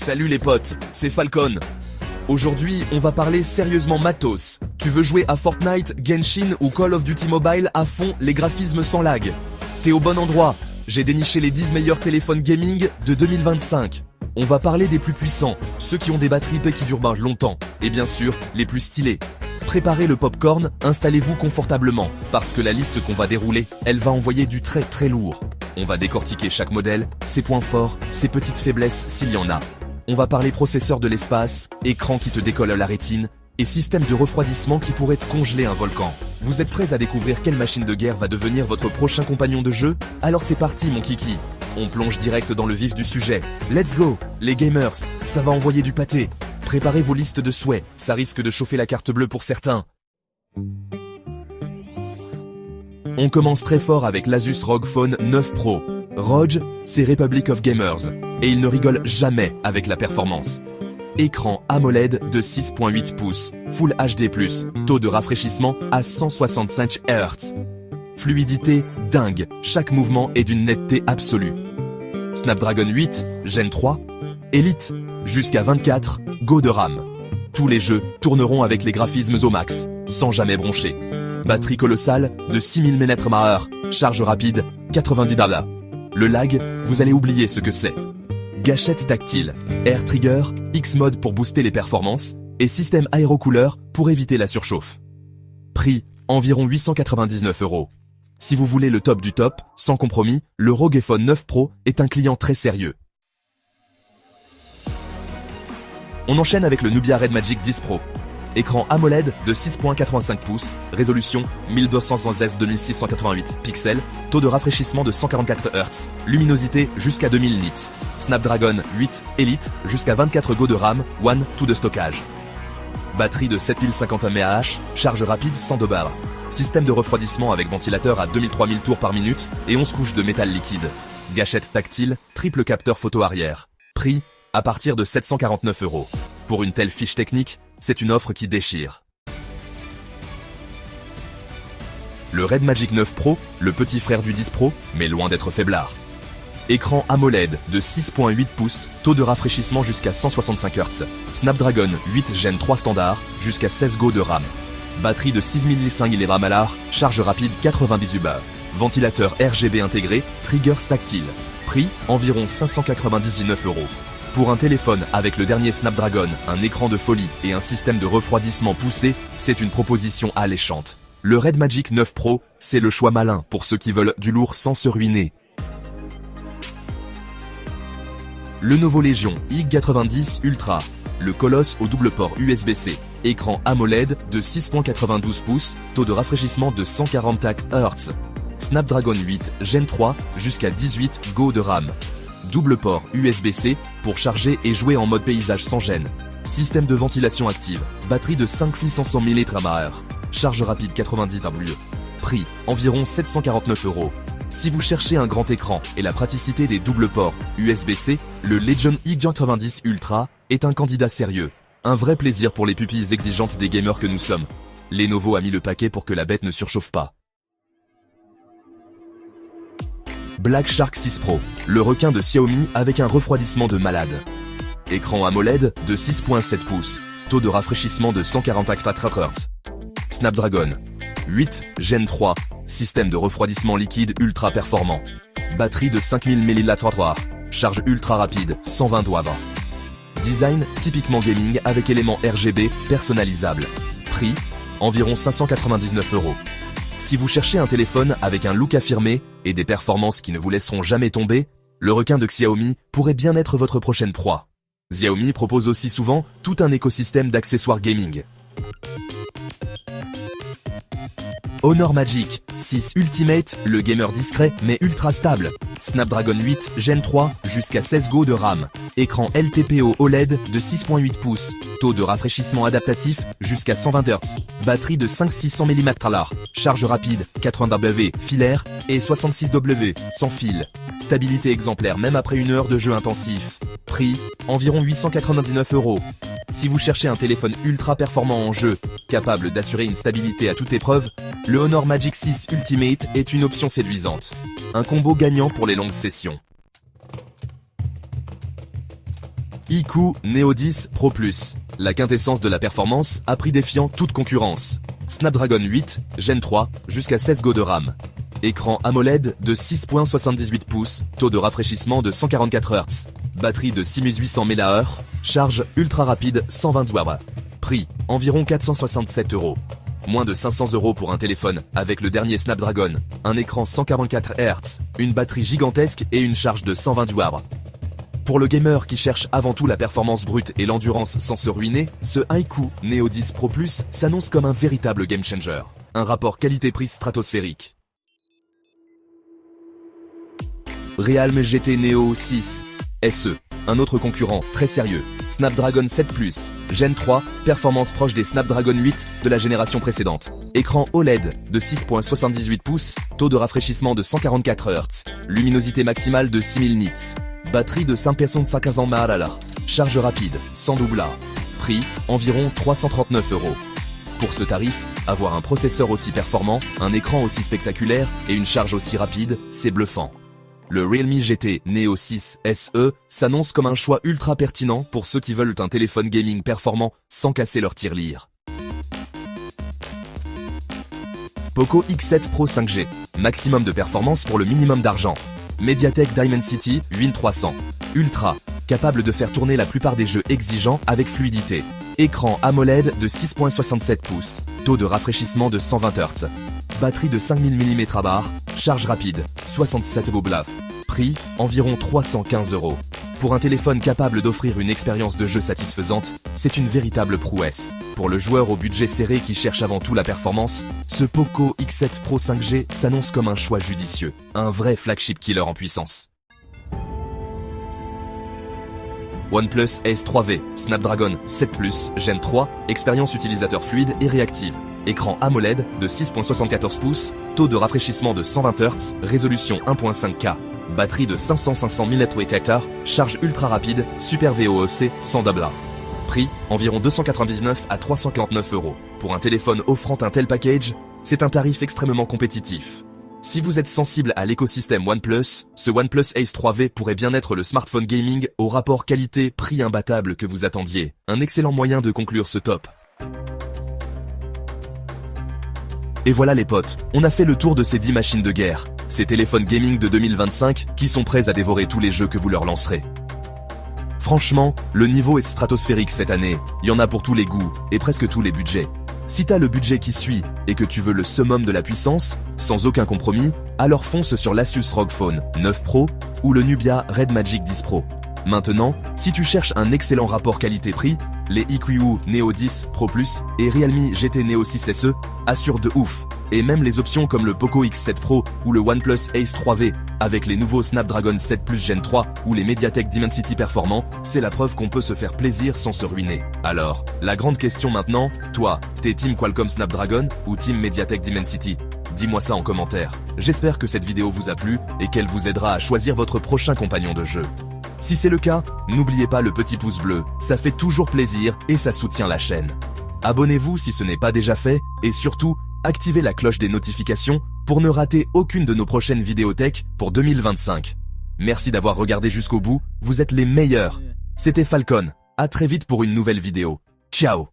Salut les potes, c'est Falcon. Aujourd'hui, on va parler sérieusement matos. Tu veux jouer à Fortnite, Genshin ou Call of Duty Mobile à fond, les graphismes sans lag? T'es au bon endroit. J'ai déniché les 10 meilleurs téléphones gaming de 2025. On va parler des plus puissants, ceux qui ont des batteries qui durent longtemps, et bien sûr, les plus stylés. Préparez le popcorn, installez-vous confortablement, parce que la liste qu'on va dérouler, elle va envoyer du très lourd. On va décortiquer chaque modèle, ses points forts, ses petites faiblesses s'il y en a. On va parler processeur de l'espace, écran qui te décolle à la rétine, et système de refroidissement qui pourrait te congeler un volcan. Vous êtes prêts à découvrir quelle machine de guerre va devenir votre prochain compagnon de jeu? Alors c'est parti mon kiki. On plonge direct dans le vif du sujet. Let's go, les gamers, ça va envoyer du pâté. Préparez vos listes de souhaits, ça risque de chauffer la carte bleue pour certains. On commence très fort avec l'Asus ROG Phone 9 Pro. ROG, c'est Republic of Gamers, et il ne rigole jamais avec la performance. Écran AMOLED de 6.8 pouces, Full HD+, taux de rafraîchissement à 165 Hz. Fluidité dingue, chaque mouvement est d'une netteté absolue. Snapdragon 8, Gen 3, Elite, jusqu'à 24 Go de RAM. Tous les jeux tourneront avec les graphismes au max, sans jamais broncher. Batterie colossale de 6000 mAh, charge rapide 90 Wh. Le lag, vous allez oublier ce que c'est. Gâchette tactile, Air Trigger, X-Mode pour booster les performances, et système aérocouleur pour éviter la surchauffe. Prix, environ 899 €. Si vous voulez le top du top, sans compromis, le ROG Phone 9 Pro est un client très sérieux. On enchaîne avec le Nubia Red Magic 10 Pro. Écran AMOLED de 6.85 pouces, résolution 1200x 2688 pixels, taux de rafraîchissement de 144 Hz, luminosité jusqu'à 2000 nits, Snapdragon 8 Elite jusqu'à 24 Go de RAM, 1/2 de stockage. Batterie de 7050 mAh, charge rapide sans dobar. Système de refroidissement avec ventilateur à 2000-3000 tours par minute et 11 couches de métal liquide. Gâchette tactile, triple capteur photo arrière. Prix, à partir de 749 €. Pour une telle fiche technique, c'est une offre qui déchire. Le Red Magic 9 Pro, le petit frère du 10 Pro, mais loin d'être faiblard. Écran AMOLED de 6.8 pouces, taux de rafraîchissement jusqu'à 165 Hz. Snapdragon 8 Gen 3 standard, jusqu'à 16 Go de RAM. Batterie de 6500 mAh, charge rapide 98 Wh. Ventilateur RGB intégré, triggers tactile. Prix, environ 599 €. Pour un téléphone avec le dernier Snapdragon, un écran de folie et un système de refroidissement poussé, c'est une proposition alléchante. Le Red Magic 9 Pro, c'est le choix malin pour ceux qui veulent du lourd sans se ruiner. Lenovo Legion Y90 Ultra, le colosse au double port USB-C. Écran AMOLED de 6.92 pouces, taux de rafraîchissement de 144 Hz. Snapdragon 8 Gen 3 jusqu'à 18 Go de RAM. Double port USB-C pour charger et jouer en mode paysage sans gêne. Système de ventilation active, batterie de 5800 mAh, charge rapide 90 W. Prix, environ 749 €. Si vous cherchez un grand écran et la praticité des doubles ports USB-C, le Legion Y90 Ultra est un candidat sérieux. Un vrai plaisir pour les pupilles exigeantes des gamers que nous sommes. Lenovo a mis le paquet pour que la bête ne surchauffe pas. Black Shark 6 Pro, le requin de Xiaomi avec un refroidissement de malade. Écran AMOLED de 6.7 pouces, taux de rafraîchissement de 144 Hz. Snapdragon 8 Gen 3, système de refroidissement liquide ultra performant. Batterie de 5000 mAh, charge ultra rapide, 120 Wh. Design typiquement gaming avec éléments RGB personnalisables. Prix, environ 599 €. Si vous cherchez un téléphone avec un look affirmé et des performances qui ne vous laisseront jamais tomber, le requin de Xiaomi pourrait bien être votre prochaine proie. Xiaomi propose aussi souvent tout un écosystème d'accessoires gaming. Honor Magic 6 Ultimate, le gamer discret mais ultra stable. Snapdragon 8 Gen 3 jusqu'à 16 Go de RAM. Écran LTPO OLED de 6.8 pouces. Taux de rafraîchissement adaptatif jusqu'à 120 Hz. Batterie de 5600 mAh. Charge rapide 80 W filaire et 66 W sans fil. Stabilité exemplaire même après une heure de jeu intensif. Prix, environ 899 €. Si vous cherchez un téléphone ultra performant en jeu, capable d'assurer une stabilité à toute épreuve, le Honor Magic 6 Ultimate est une option séduisante. Un combo gagnant pour les longues sessions. iQOO Neo 10 Pro Plus, la quintessence de la performance à prix défiant toute concurrence. Snapdragon 8, Gen 3, jusqu'à 16 Go de RAM. Écran AMOLED de 6.78 pouces, taux de rafraîchissement de 144 Hz. Batterie de 6800 mAh, charge ultra rapide 120 Wh. Prix, environ 467 €. Moins de 500 € pour un téléphone avec le dernier Snapdragon, un écran 144 Hz, une batterie gigantesque et une charge de 120 Wh. Pour le gamer qui cherche avant tout la performance brute et l'endurance sans se ruiner, ce iQOO Neo 10 Pro Plus s'annonce comme un véritable game changer. Un rapport qualité-prix stratosphérique. Realme GT Neo 6 SE, un autre concurrent très sérieux. Snapdragon 7 Plus, Gen 3, performance proche des Snapdragon 8 de la génération précédente. Écran OLED de 6.78 pouces, taux de rafraîchissement de 144 Hz, luminosité maximale de 6000 nits. Batterie de 550 mAh, charge rapide, sans doubla. Prix, environ 339 €. Pour ce tarif, avoir un processeur aussi performant, un écran aussi spectaculaire et une charge aussi rapide, c'est bluffant. Le Realme GT Neo 6 SE s'annonce comme un choix ultra pertinent pour ceux qui veulent un téléphone gaming performant sans casser leur tirelire. Poco X7 Pro 5G, maximum de performance pour le minimum d'argent. MediaTek Dimensity 8300, ultra, capable de faire tourner la plupart des jeux exigeants avec fluidité. Écran AMOLED de 6.67 pouces, taux de rafraîchissement de 120 Hz. Batterie de 5000 mAh, charge rapide, 67 Wh. Prix, environ 315 €. Pour un téléphone capable d'offrir une expérience de jeu satisfaisante, c'est une véritable prouesse. Pour le joueur au budget serré qui cherche avant tout la performance, ce Poco X7 Pro 5G s'annonce comme un choix judicieux. Un vrai flagship killer en puissance. OnePlus Ace 3V, Snapdragon 7 Plus, Gen 3, expérience utilisateur fluide et réactive. Écran AMOLED de 6.74 pouces, taux de rafraîchissement de 120 Hz, résolution 1.5K. Batterie de 500 mAh, charge ultra rapide, super VOEC sans blabla. Prix, environ 299 à 349 €. Pour un téléphone offrant un tel package, c'est un tarif extrêmement compétitif. Si vous êtes sensible à l'écosystème OnePlus, ce OnePlus Ace 3V pourrait bien être le smartphone gaming au rapport qualité-prix imbattable que vous attendiez. Un excellent moyen de conclure ce top. Et voilà les potes, on a fait le tour de ces 10 machines de guerre, ces téléphones gaming de 2025 qui sont prêts à dévorer tous les jeux que vous leur lancerez. Franchement, le niveau est stratosphérique cette année, il y en a pour tous les goûts et presque tous les budgets. Si t'as le budget qui suit et que tu veux le summum de la puissance, sans aucun compromis, alors fonce sur l'Asus ROG Phone 9 Pro ou le Nubia Red Magic 10 Pro. Maintenant, si tu cherches un excellent rapport qualité-prix, les iQOO Neo 10 Pro Plus et Realme GT Neo 6 SE assurent de ouf. Et même les options comme le Poco X7 Pro ou le OnePlus Ace 3V avec les nouveaux Snapdragon 7 Plus Gen 3 ou les MediaTek Dimensity performants, c'est la preuve qu'on peut se faire plaisir sans se ruiner. Alors, la grande question maintenant, toi, t'es Team Qualcomm Snapdragon ou Team MediaTek Dimensity? Dis-moi ça en commentaire. J'espère que cette vidéo vous a plu et qu'elle vous aidera à choisir votre prochain compagnon de jeu. Si c'est le cas, n'oubliez pas le petit pouce bleu, ça fait toujours plaisir et ça soutient la chaîne. Abonnez-vous si ce n'est pas déjà fait et surtout, activez la cloche des notifications pour ne rater aucune de nos prochaines vidéos tech pour 2025. Merci d'avoir regardé jusqu'au bout, vous êtes les meilleurs. C'était Falcon, à très vite pour une nouvelle vidéo. Ciao.